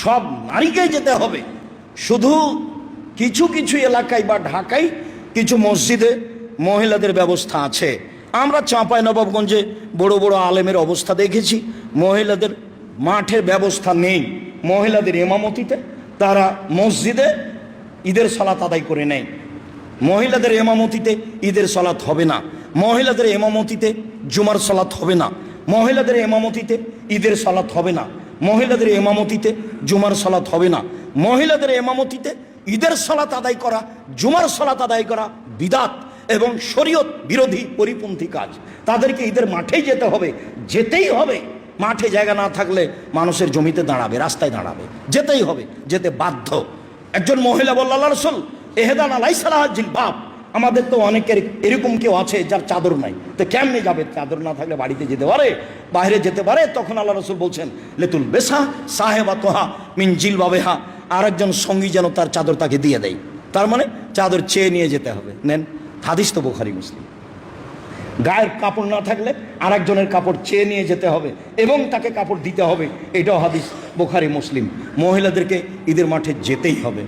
সব নারীকেই যেতে হবে। শুধু কিছু কিছু এলাকায় বা ঢাকায় কিছু মসজিদে মহিলাদের ব্যবস্থা আছে। আমরা চাঁপাইনবাবগঞ্জে বড় বড় আলেমের অবস্থা দেখেছি, মহিলাদের মাঠের ব্যবস্থা নেই। মহিলাদের ইমামতিতে তারা মসজিদে ঈদের সালাত আদায় করে নেয়। মহিলাদের ইমামতিতে ঈদের সালাত হবে না, মহিলাদের ইমামতিতে জুমার সালাত হবে না, মহিলাদের ইমামতিতে ঈদের সালাত হবে না, মহিলাদের ইমামতিতে জুমার সালাত হবে না। মহিলাদের ইমামতিতে ঈদের সালাত আদায় করা, জুমার সালাত আদায় করা বিদআত এবং শরীয়ত বিরোধী পরিপন্থী কাজ। তাদেরকে ঈদের মাঠেই যেতে হবে, যেতেই হবে। মাঠে জায়গা না থাকলে মানুষের জমিতে দাঁড়াবে, রাস্তায় দাঁড়াবে, যেতেই হবে, যেতে বাধ্য। একজন মহিলা বলল, আল্লাহ রাসূল এহদানা লাইসা লাহা জিলবাব, আমাদের তো অনেকের এরকম কেউ আছে যার চাদর নাই, তো কেমনে যাবে? চাদর না থাকলে বাড়িতে যেতে পারে, বাইরে যেতে পারে। তখন আল্লাহ রাসূল বলছেন, লেতুল বেসা সাহেবা তোহা মিন জিলবাবেহা, আর একজন সঙ্গী যেন তার চাদর তাকে দিয়ে দেয়। তার মানে চাদর চেয়ে নিয়ে যেতে হবে। নেন, হাদিস তো বুখারী মুসলিম। গায়ের কাপড় না থাকলে আর একজনের কাপড় চেয়ে নিয়ে যেতে হবে এবং তাকে কাপড় দিতে হবে, এটাও হাদিস বুখারী মুসলিম। মহিলাদেরকে ঈদের মাঠে যেতেই হবে।